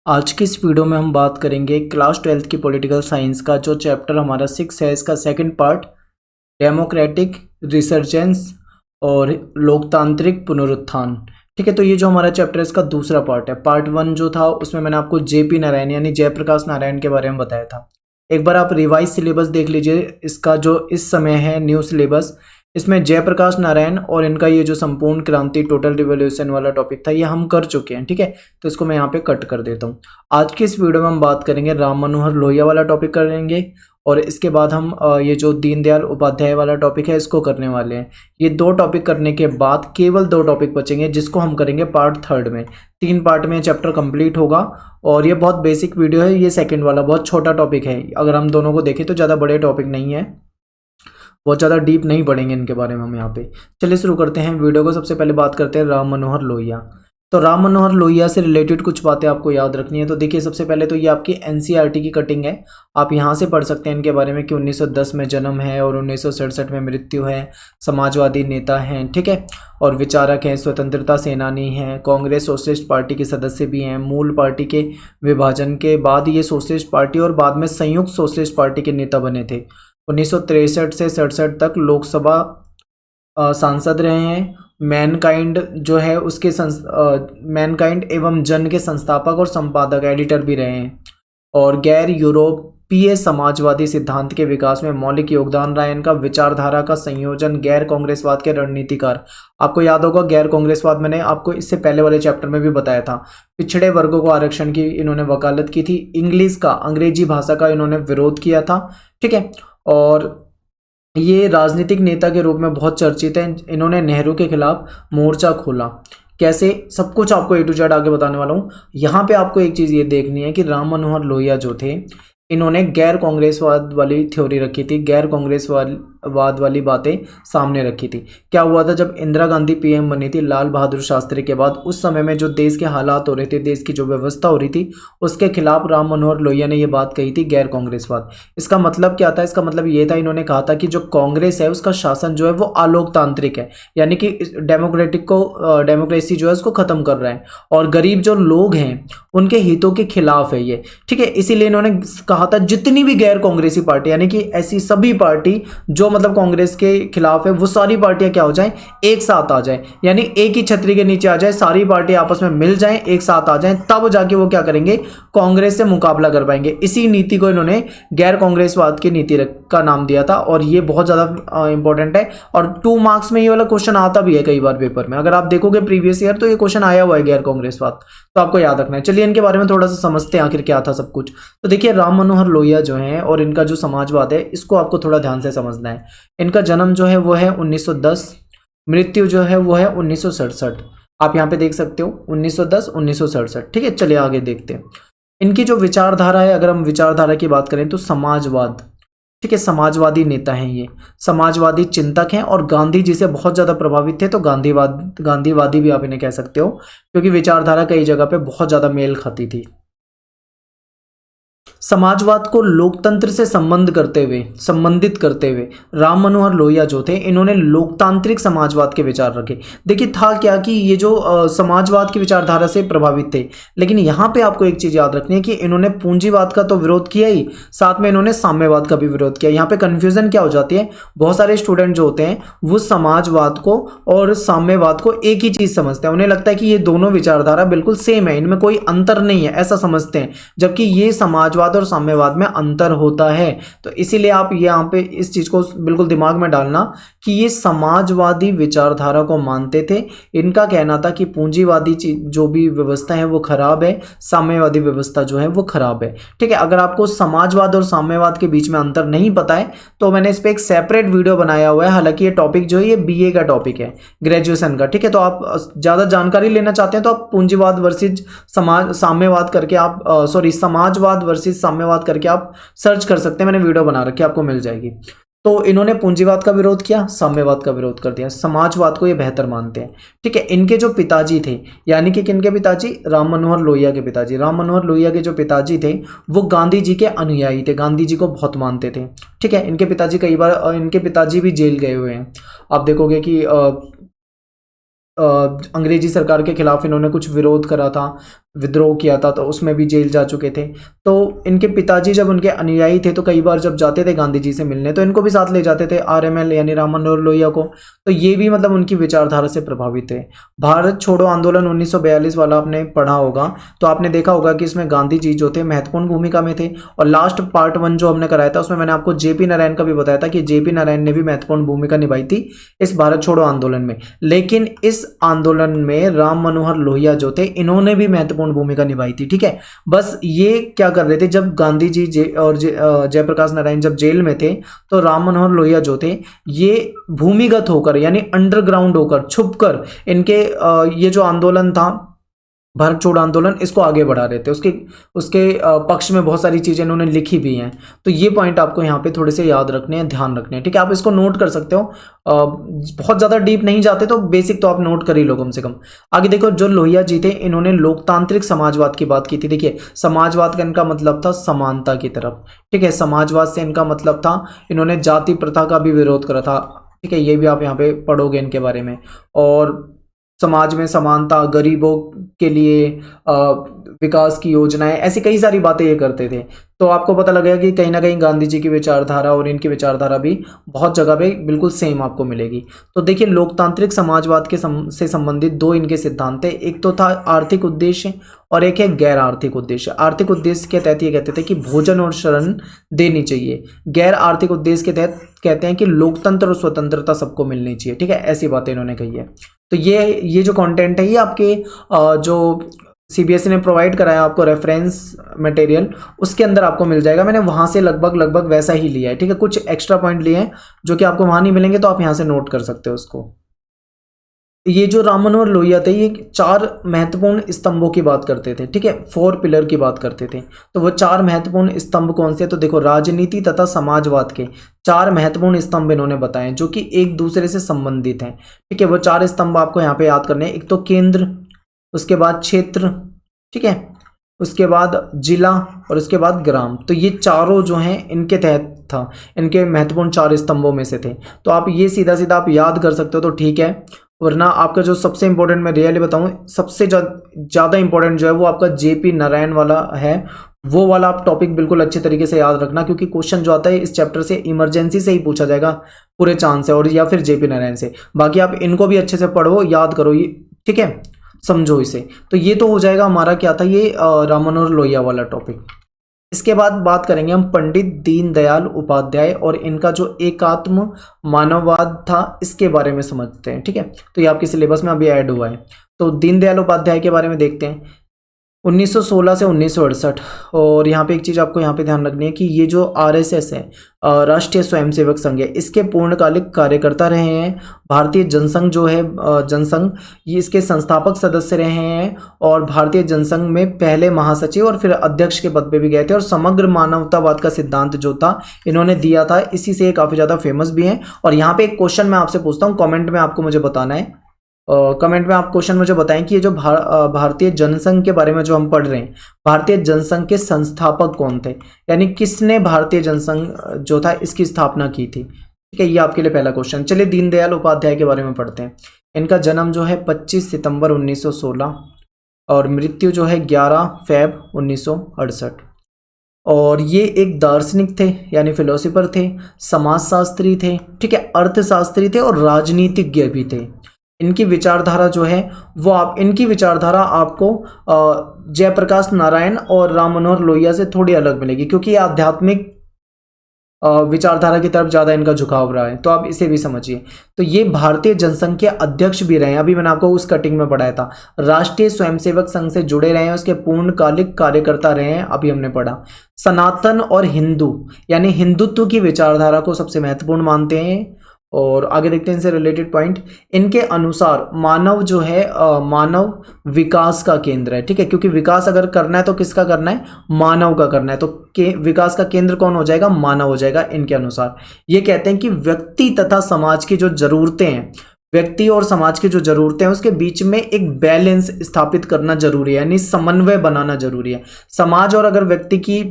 आज की इस वीडियो में हम बात करेंगे क्लास 12th की पॉलिटिकल साइंस का जो चैप्टर हमारा 6 है, इसका सेकंड पार्ट डेमोक्रेटिक रिसर्जेंस और लोकतांत्रिक पुनरुत्थान। ठीक है, तो ये जो हमारा चैप्टर है इसका दूसरा पार्ट है। पार्ट 1 जो था उसमें मैंने आपको जेपी नारायण यानी जयप्रकाश नारायण के बारे में बताया था। एक बार आप रिवाइज सिलेबस देख लीजिए, इसका जो इस समय है न्यू सिलेबस, इसमें जयप्रकाश नारायण और इनका ये जो संपूर्ण क्रांति टोटल रिवॉल्यूशन वाला टॉपिक था ये हम कर चुके हैं। ठीक है, तो इसको मैं यहाँ पे कट कर देता हूँ। आज की इस वीडियो में हम बात करेंगे राम मनोहर लोहिया वाला टॉपिक करेंगे और इसके बाद हम ये जो दीनदयाल उपाध्याय वाला टॉपिक है इसको करने वाले हैं। ये दो टॉपिक करने के बाद केवल 2 टॉपिक बचेंगे जिसको हम करेंगे पार्ट 3 में। 3 पार्ट में चैप्टर कंप्लीट होगा और ये बहुत बेसिक वीडियो है। ये सेकंड वाला बहुत छोटा टॉपिक है, अगर हम दोनों को देखें तो ज़्यादा बड़े टॉपिक नहीं है, बहुत ज़्यादा डीप नहीं पढ़ेंगे इनके बारे में हम यहाँ पे। चलिए शुरू करते हैं वीडियो को। सबसे पहले बात करते हैं राम मनोहर लोहिया। तो राम मनोहर लोहिया से रिलेटेड कुछ बातें आपको याद रखनी है। तो देखिए, सबसे पहले तो ये आपकी एनसीईआरटी की कटिंग है, आप यहाँ से पढ़ सकते हैं इनके बारे में कि 1910 में जन्म है और 1967 में मृत्यु है, समाजवादी नेता हैं, ठीक है, और विचारक हैं, स्वतंत्रता सेनानी हैं, कांग्रेस सोशलिस्ट पार्टी के सदस्य भी हैं। मूल पार्टी के विभाजन के बाद ये सोशलिस्ट पार्टी और बाद में संयुक्त सोशलिस्ट पार्टी के नेता बने थे। 1963 से 67 तक लोकसभा सांसद रहे हैं। मैनकाइंड जो है उसके मैनकाइंड एवं जन के संस्थापक और संपादक एडिटर भी रहे हैं और गैर यूरोपीय समाजवादी सिद्धांत के विकास में मौलिक योगदान रहा है इनका। विचारधारा का संयोजन, गैर कांग्रेसवाद के रणनीतिकार। आपको याद होगा गैर कांग्रेसवाद मैंने आपको इससे पहले वाले चैप्टर में भी बताया था। पिछड़े वर्गों को आरक्षण की इन्होंने वकालत की थी। इंग्लिश का, अंग्रेजी भाषा का इन्होंने विरोध किया था, ठीक है, और ये राजनीतिक नेता के रूप में बहुत चर्चित हैं। इन्होंने नेहरू के खिलाफ मोर्चा खोला। कैसे, सब कुछ आपको ए टू जेड आगे बताने वाला हूँ। यहाँ पे आपको एक चीज़ ये देखनी है कि राम मनोहर लोहिया जो थे इन्होंने गैर कांग्रेसवाद वाली थ्योरी रखी थी, गैर कांग्रेसवाद वाली बातें सामने रखी थी। क्या हुआ था जब इंदिरा गांधी पीएम बनी थी लाल बहादुर शास्त्री के बाद, उस समय में जो देश के हालात हो रहे थे, देश की जो व्यवस्था हो रही थी, उसके खिलाफ राम मनोहर लोहिया ने ये बात कही थी, गैर कांग्रेसवाद। इसका मतलब क्या था? इसका मतलब ये था, इन्होंने कहा था कि जो कांग्रेस है उसका शासन जो है वो अलोकतांत्रिक है, यानी कि डेमोक्रेसी जो है उसको खत्म कर रहा है और गरीब जो लोग हैं उनके हितों के खिलाफ है ये, ठीक है। इसीलिए इन्होंने कहा था जितनी भी गैर कांग्रेसी पार्टी यानी कि ऐसी सभी पार्टी जो मतलब कांग्रेस के खिलाफ है वो सारी पार्टियां क्या हो जाएं, एक साथ आ जाएं, यानी एक ही छतरी के नीचे आ जाए, सारी पार्टी आपस में मिल जाएं, एक साथ आ जाएं, तब जाके वो क्या करेंगे, कांग्रेस से मुकाबला कर पाएंगे। इसी नीति को इन्होंने गैर कांग्रेसवाद की नीति का नाम दिया था और ये बहुत ज्यादा इंपॉर्टेंट है और 2 मार्क्स में ये वाला क्वेश्चन आता भी है कई बार पेपर में। अगर आप देखोगे प्रीवियस ईयर तो ये क्वेश्चन आया हुआ है गैर कांग्रेसवाद, तो आपको याद रखना है। चलिए इनके बारे में थोड़ा सा समझते हैं आखिर क्या था सब कुछ। तो देखिए, राम मनोहर लोहिया जो है और इनका जो समाजवाद है इसको आपको थोड़ा ध्यान से समझना है। इनका जन्म जो है वो है 1910, मृत्यु जो है वो है 1967। आप यहाँ पे देख सकते हो 1910 1967, ठीक है। चलिए आगे देखते हैं। इनकी जो विचारधारा है, अगर हम विचारधारा की बात करें तो समाजवाद, ठीक है, समाजवादी नेता हैं ये, समाजवादी चिंतक हैं और गांधी जी से बहुत ज़्यादा प्रभावित थे, तो गांधीवादी भी आप इन्हें कह सकते हो क्योंकि विचारधारा कई जगह पे बहुत ज़्यादा मेल खाती थी। समाजवाद को लोकतंत्र से संबंधित करते हुए राम मनोहर लोहिया जो थे इन्होंने लोकतांत्रिक समाजवाद के विचार रखे। देखिए, था क्या कि ये जो समाजवाद की विचारधारा से प्रभावित थे, लेकिन यहाँ पे आपको एक चीज याद रखनी है कि इन्होंने पूंजीवाद का तो विरोध किया ही, साथ में इन्होंने साम्यवाद का भी विरोध किया। यहाँ पे कंफ्यूजन क्या हो जाती है, बहुत सारे स्टूडेंट जो होते हैं वो समाजवाद को और साम्यवाद को एक ही चीज समझते हैं, उन्हें लगता है कि ये दोनों विचारधारा बिल्कुल सेम है, इनमें कोई अंतर नहीं है, ऐसा समझते हैं, जबकि ये समाजवाद और साम्यवाद में अंतर होता है। तो इसीलिए आप यहाँ पे इस चीज को बिल्कुल दिमाग में डालना कि ये समाजवादी विचारधारा को मानते थे। इनका कहना था कि पूंजीवादी जो भी व्यवस्था है वो खराब है, साम्यवादी व्यवस्था जो है वो खराब है, ठीक है। अगर आपको समाजवाद और साम्यवाद के बीच में अंतर नहीं पता है तो मैंने इस पर एक सेपरेट वीडियो बनाया हुआ है। हालांकि ये टॉपिक जो है ये बीए का टॉपिक है, ग्रेजुएशन का, ठीक है। तो आप ज्यादा जानकारी लेना चाहते हैं तो आप पूंजीवाद वर्सेज साम्यवाद करके आप समाजवाद वर्सेज साम्यवाद करके आप सर्च कर सकते हैं, मैंने वीडियो बना रखी है, आपको मिल जाएगी। तो इन्होंने पूंजीवाद का विरोध किया, साम्यवाद का विरोध कर दिया, समाजवाद को ये बेहतर मानते हैं, ठीक है। इनके जो पिताजी थे, यानी कि किनके पिताजी, राम मनोहर लोहिया के पिताजी, राम मनोहर लोहिया के जो पिताजी थे वो गांधी जी के अनुयायी थे, गांधी जी को बहुत मानते थे, ठीक है। इनके पिताजी कई बार इनके पिताजी भी जेल गए हुए हैं। आप देखोगे कि अंग्रेजी सरकार के खिलाफ इन्होंने कुछ विरोध करा था, विद्रोह किया था तो उसमें भी जेल जा चुके थे। तो इनके पिताजी जब उनके अनुयायी थे तो कई बार जब जाते थे गांधी जी से मिलने तो इनको भी साथ ले जाते थे, आरएमएल यानी राम मनोहर लोहिया को। तो ये भी मतलब उनकी विचारधारा से प्रभावित थे। भारत छोड़ो आंदोलन 1942 वाला आपने पढ़ा होगा, तो आपने देखा होगा कि इसमें गांधी जी जो थे महत्वपूर्ण भूमिका में थे। और लास्ट पार्ट 1 जो हमने कराया था उसमें मैंने आपको जेपी नारायण का भी बताया था कि जेपी नारायण ने भी महत्वपूर्ण भूमिका निभाई थी इस भारत छोड़ो आंदोलन में। लेकिन इस आंदोलन में राम मनोहर लोहिया जो थे इन्होंने भी महत्वपूर्ण भूमिका निभाई थी। ठीक है, बस ये क्या कर रहे थे, जब गांधी जी जयप्रकाश नारायण जब जेल में थे तो राम मनोहर लोहिया जो थे ये भूमिगत होकर यानी अंडरग्राउंड होकर छुपकर इनके ये जो आंदोलन था भारत छोड़ो आंदोलन इसको आगे बढ़ा रहे थे। उसके पक्ष में बहुत सारी चीज़ें इन्होंने लिखी भी हैं। तो ये पॉइंट आपको यहाँ पे थोड़े से याद रखने हैं, ध्यान रखने हैं। ठीक है, आप इसको नोट कर सकते हो, बहुत ज़्यादा डीप नहीं जाते तो बेसिक तो आप नोट कर ही लो कम से कम। आगे देखो, जो लोहिया जी थे इन्होंने लोकतांत्रिक समाजवाद की बात की थी। देखिए, समाजवाद का इनका मतलब था समानता की तरफ। ठीक है, समाजवाद से इनका मतलब था इन्होंने जाति प्रथा का भी विरोध करा था। ठीक है, ये भी आप यहाँ पे पढ़ोगे इनके बारे में। और समाज में समानता, गरीबों के लिए विकास की योजनाएं, ऐसी कई सारी बातें ये करते थे। तो आपको पता लगेगा कि कहीं ना कहीं गांधी जी की विचारधारा और इनकी विचारधारा भी बहुत जगह पे बिल्कुल सेम आपको मिलेगी। तो देखिए, लोकतांत्रिक समाजवाद के से संबंधित दो इनके सिद्धांत थे। एक तो था आर्थिक उद्देश्य और एक है गैर आर्थिक उद्देश्य। आर्थिक उद्देश्य के तहत ये कहते थे कि भोजन और शरण देनी चाहिए। गैर आर्थिक उद्देश्य के तहत कहते हैं कि लोकतंत्र और स्वतंत्रता सबको मिलनी चाहिए। ठीक है, ऐसी बातें इन्होंने कही है। तो ये जो कंटेंट है ये आपके जो सीबीएसई ने प्रोवाइड कराया आपको रेफरेंस मटेरियल, उसके अंदर आपको मिल जाएगा। मैंने वहाँ से लगभग वैसा ही लिया है। ठीक है, कुछ एक्स्ट्रा पॉइंट लिए हैं जो कि आपको वहाँ नहीं मिलेंगे, तो आप यहाँ से नोट कर सकते हो उसको। ये जो राम मनोहर लोहिया थे ये 4 महत्वपूर्ण स्तंभों की बात करते थे। ठीक है, 4 पिलर की बात करते थे। तो वो 4 महत्वपूर्ण स्तंभ कौन से? तो देखो, राजनीति तथा समाजवाद के 4 महत्वपूर्ण स्तंभ इन्होंने बताए जो कि एक दूसरे से संबंधित हैं। ठीक है, वो 4 स्तंभ आपको यहाँ पे याद करने हैं। एक तो केंद्र, उसके बाद क्षेत्र, ठीक है, उसके बाद जिला और उसके बाद ग्राम। तो ये चारों जो हैं इनके तहत था, इनके महत्वपूर्ण 4 स्तंभों में से थे। तो आप ये सीधा सीधा आप याद कर सकते हो तो ठीक है, वरना आपका जो सबसे इंपॉर्टेंट मैं रियली बताऊं, सबसे ज़्यादा इंपॉर्टेंट जो है वो आपका जेपी नारायण वाला है। वो वाला आप टॉपिक बिल्कुल अच्छे तरीके से याद रखना, क्योंकि क्वेश्चन जो आता है इस चैप्टर से इमरजेंसी से ही पूछा जाएगा पूरे चांस है, और या फिर जेपी नारायण से। बाकी आप इनको भी अच्छे से पढ़ो, याद करो ये, ठीक है, समझो इसे। तो ये तो हो जाएगा हमारा क्या था, ये राम मनोहर लोहिया वाला टॉपिक। इसके बाद बात करेंगे हम पंडित दीनदयाल उपाध्याय और इनका जो एकात्म मानववाद था इसके बारे में समझते हैं। ठीक है, तो ये आपके सिलेबस में अभी ऐड हुआ है। तो दीनदयाल उपाध्याय के बारे में देखते हैं, 1916 से 1968। और यहाँ पे एक चीज़ आपको यहाँ पे ध्यान रखनी है कि ये जो आरएसएस है, राष्ट्रीय स्वयंसेवक संघ है, इसके पूर्णकालिक कार्यकर्ता रहे हैं। भारतीय जनसंघ जो है जनसंघ, ये इसके संस्थापक सदस्य रहे हैं और भारतीय जनसंघ में पहले महासचिव और फिर अध्यक्ष के पद पे भी गए थे। और समग्र मानवतावाद का सिद्धांत जो था इन्होंने दिया था, इसी से काफ़ी ज़्यादा फेमस भी हैं। और यहाँ पे एक क्वेश्चन मैं आपसे पूछता हूँ, कमेंट में आपको मुझे बताना है, कमेंट में आप क्वेश्चन मुझे बताएं कि ये जो भारतीय जनसंघ के बारे में जो हम पढ़ रहे हैं, भारतीय जनसंघ के संस्थापक कौन थे, यानी किसने भारतीय जनसंघ जो था इसकी स्थापना की थी। ठीक है, ये आपके लिए पहला क्वेश्चन। चलिए दीनदयाल उपाध्याय के बारे में पढ़ते हैं। इनका जन्म जो है 25 सितंबर 1916 और मृत्यु जो है 11 फरवरी 1968। और ये एक दार्शनिक थे यानी फिलोसोफर थे, समाजशास्त्री थे, ठीक है, अर्थशास्त्री थे और राजनीतिज्ञ भी थे। इनकी विचारधारा जो है वो इनकी विचारधारा आपको जयप्रकाश नारायण और राम मनोहर लोहिया से थोड़ी अलग मिलेगी, क्योंकि ये आध्यात्मिक विचारधारा की तरफ ज़्यादा इनका झुकाव रहा है। तो आप इसे भी समझिए। तो ये भारतीय जनसंघ के अध्यक्ष भी रहे हैं, अभी मैंने आपको उस कटिंग में पढ़ाया था। राष्ट्रीय स्वयंसेवक संघ से जुड़े रहे हैं, उसके पूर्णकालिक कार्यकर्ता रहे हैं, अभी हमने पढ़ा। सनातन और हिंदू यानी हिंदुत्व की विचारधारा को सबसे महत्वपूर्ण मानते हैं। और आगे देखते हैं इनसे रिलेटेड पॉइंट। इनके अनुसार मानव जो है मानव विकास का केंद्र है। ठीक है, क्योंकि विकास अगर करना है तो किसका करना है, मानव का करना है। तो विकास का केंद्र कौन हो जाएगा, मानव हो जाएगा इनके अनुसार। ये कहते हैं कि व्यक्ति तथा समाज की जो जरूरतें हैं, व्यक्ति और समाज की जो जरूरतें हैं उसके बीच में एक बैलेंस स्थापित करना जरूरी है, यानी समन्वय बनाना जरूरी है। समाज और अगर व्यक्ति की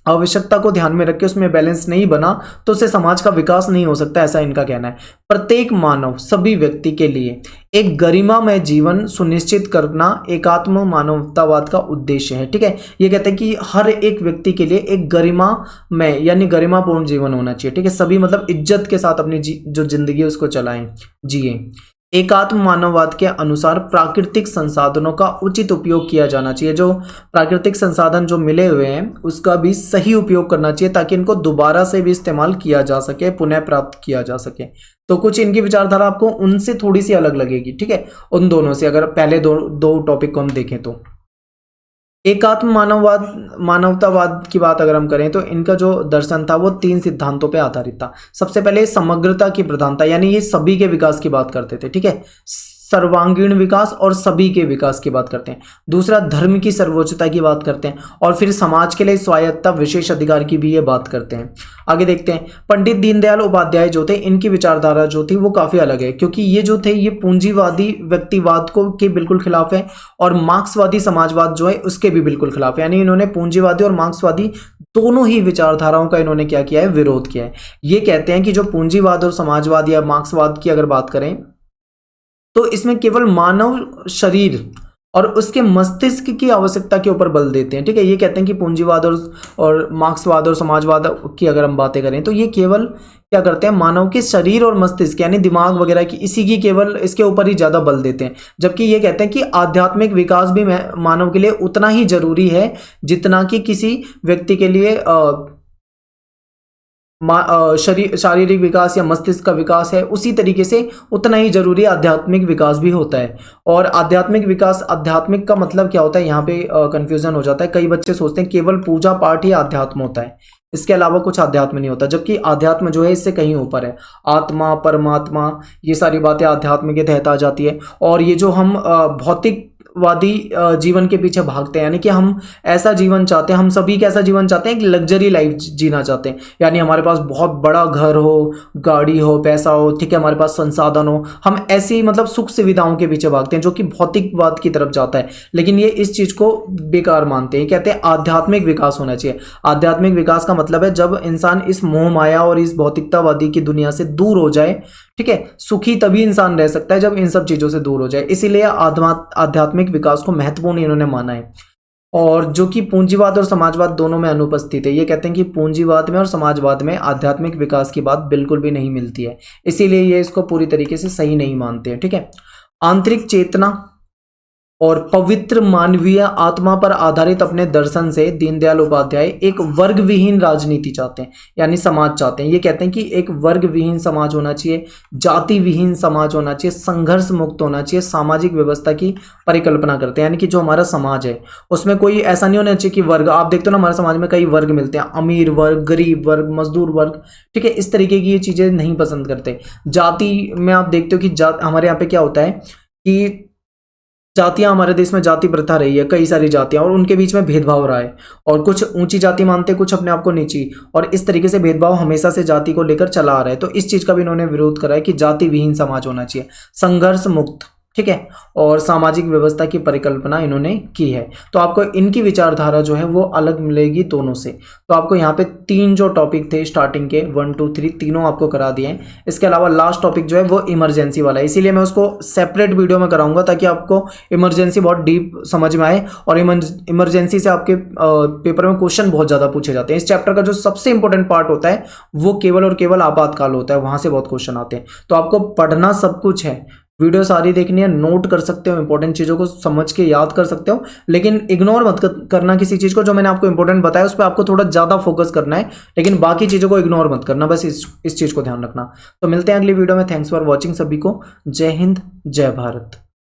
आवश्यकता को ध्यान में रख के उसमें बैलेंस नहीं बना तो उससे समाज का विकास नहीं हो सकता, ऐसा इनका कहना है। प्रत्येक मानव, सभी व्यक्ति के लिए एक गरिमामय जीवन सुनिश्चित करना एकात्म मानवतावाद का उद्देश्य है। ठीक है, ये कहते हैं कि हर एक व्यक्ति के लिए एक गरिमामय यानी गरिमापूर्ण जीवन होना चाहिए। ठीक है, सभी मतलब इज्जत के साथ अपनी जो जिंदगी है उसको चलाएं, जिए। एकात्म मानववाद के अनुसार प्राकृतिक संसाधनों का उचित उपयोग किया जाना चाहिए। जो प्राकृतिक संसाधन जो मिले हुए हैं उसका भी सही उपयोग करना चाहिए ताकि इनको दोबारा से भी इस्तेमाल किया जा सके, पुनः प्राप्त किया जा सके। तो कुछ इनकी विचारधारा आपको उनसे थोड़ी सी अलग लगेगी। ठीक है, उन दोनों से अगर पहले दो टॉपिक को हम देखें तो एकात्म मानवतावाद की बात अगर हम करें तो इनका जो दर्शन था वो 3 सिद्धांतों पे आधारित था। सबसे पहले समग्रता की प्रधानता, यानी ये सभी के विकास की बात करते थे। ठीक है, सर्वांगीण विकास और सभी के विकास की बात करते हैं। दूसरा, धर्म की सर्वोच्चता की बात करते हैं। और फिर समाज के लिए स्वायत्तता, विशेष अधिकार की भी ये बात करते हैं। आगे देखते हैं, पंडित दीनदयाल उपाध्याय जो थे इनकी विचारधारा जो थी वो काफी अलग है, क्योंकि ये जो थे ये पूंजीवादी व्यक्तिवाद को के बिल्कुल खिलाफ है और मार्क्सवादी समाजवाद जो है उसके भी बिल्कुल खिलाफ है। यानी इन्होंने पूंजीवादी और मार्क्सवादी दोनों ही विचारधाराओं का इन्होंने क्या किया है, विरोध किया है। ये कहते हैं कि जो पूंजीवाद और समाजवाद या मार्क्सवाद की अगर बात करें तो इसमें केवल मानव शरीर और उसके मस्तिष्क की आवश्यकता के ऊपर बल देते हैं। ठीक है, ये कहते हैं कि पूंजीवाद और मार्क्सवाद और समाजवाद की अगर हम बातें करें तो ये केवल क्या करते हैं, मानव के शरीर और मस्तिष्क यानी दिमाग वगैरह की इसी की केवल इसके ऊपर ही ज़्यादा बल देते हैं। जबकि ये कहते हैं कि आध्यात्मिक विकास भी मानव के लिए उतना ही जरूरी है जितना कि किसी व्यक्ति के लिए शारीरिक विकास या मस्तिष्क का विकास है, उसी तरीके से उतना ही जरूरी आध्यात्मिक विकास भी होता है। और आध्यात्मिक विकास, आध्यात्मिक का मतलब क्या होता है, यहाँ पे कंफ्यूजन हो जाता है। कई बच्चे सोचते हैं केवल पूजा पाठ ही आध्यात्म होता है, इसके अलावा कुछ आध्यात्म नहीं होता। जबकि आध्यात्म जो है इससे कहीं ऊपर है। आत्मा, परमात्मा, ये सारी बातें आध्यात्म के तहत आ जाती है। और ये जो हम भौतिक वादी जीवन के पीछे भागते हैं, यानी कि हम ऐसा जीवन चाहते हैं, हम सभी कैसा जीवन चाहते हैं, एक लग्जरी लाइफ जीना चाहते हैं। यानी हमारे पास बहुत बड़ा घर हो, गाड़ी हो, पैसा हो, ठीक है, हमारे पास संसाधन हो, हम ऐसी मतलब सुख सुविधाओं के पीछे भागते हैं जो कि भौतिकवाद की तरफ जाता है। लेकिन ये इस चीज को बेकार मानते हैं, कहते हैं आध्यात्मिक विकास होना चाहिए। आध्यात्मिक विकास का मतलब है जब इंसान इस मोह माया और इस भौतिकतावादी की दुनिया से दूर हो जाए। ठीक है, सुखी तभी इंसान रह सकता है जब इन सब चीजों से दूर हो जाए। इसीलिए आध्यात्मिक विकास को महत्वपूर्ण इन्होंने माना है। और जो कि पूंजीवाद और समाजवाद दोनों में अनुपस्थित है। ये कहते हैं कि पूंजीवाद में और समाजवाद में आध्यात्मिक विकास की बात बिल्कुल भी नहीं मिलती है, इसीलिए ये इसको पूरी तरीके से सही नहीं मानते हैं। ठीक है, आंतरिक चेतना और पवित्र मानवीय आत्मा पर आधारित अपने दर्शन से दीनदयाल उपाध्याय एक वर्ग विहीन राजनीति चाहते हैं, यानी समाज चाहते हैं। ये कहते हैं कि एक वर्ग विहीन समाज होना चाहिए, जाति विहीन समाज होना चाहिए, संघर्ष मुक्त होना चाहिए, सामाजिक व्यवस्था की परिकल्पना करते हैं। यानी कि जो हमारा समाज है उसमें कोई ऐसा नहीं होना चाहिए कि वर्ग, आप देखते हो ना हमारे समाज में कई वर्ग मिलते हैं, अमीर वर्ग, गरीब वर्ग, मजदूर वर्ग। ठीक है, इस तरीके की ये चीजें नहीं पसंद करते। जाति में आप देखते हो कि हमारे यहाँ पे क्या होता है कि जातियां, हमारे देश में जाति प्रथा रही है, कई सारी जातियां, और उनके बीच में भेदभाव रहा है। और कुछ ऊंची जाति मानते, कुछ अपने आप को नीची, और इस तरीके से भेदभाव हमेशा से जाति को लेकर चला आ रहा है। तो इस चीज का भी इन्होंने विरोध करा है कि जाति विहीन समाज होना चाहिए, संघर्ष मुक्त, ठीक है, और सामाजिक व्यवस्था की परिकल्पना इन्होंने की है। तो आपको इनकी विचारधारा जो है वो अलग मिलेगी दोनों से। तो आपको यहाँ पे 3 जो टॉपिक थे स्टार्टिंग के 1 2 3 तीनों आपको करा दिए हैं। इसके अलावा लास्ट टॉपिक जो है वो इमरजेंसी वाला है, इसीलिए मैं उसको सेपरेट वीडियो में कराऊंगा ताकि आपको इमरजेंसी बहुत डीप समझ में आए। और इमरजेंसी से आपके पेपर में क्वेश्चन बहुत ज़्यादा पूछे जाते हैं। इस चैप्टर का जो सबसे इंपॉर्टेंट पार्ट होता है वो केवल और केवल आपातकाल होता है, वहाँ से बहुत क्वेश्चन आते हैं। तो आपको पढ़ना सब कुछ है, वीडियो सारी देखनी है, नोट कर सकते हो, इंपॉर्टेंट चीज़ों को समझ के याद कर सकते हो, लेकिन इग्नोर मत करना किसी चीज़ को। जो मैंने आपको इंपॉर्टेंट बताया उस पर आपको थोड़ा ज़्यादा फोकस करना है, लेकिन बाकी चीज़ों को इग्नोर मत करना, बस इस चीज़ को ध्यान रखना। तो मिलते हैं अगली वीडियो में। थैंक्स फॉर वॉचिंग सभी को। जय हिंद, जय भारत।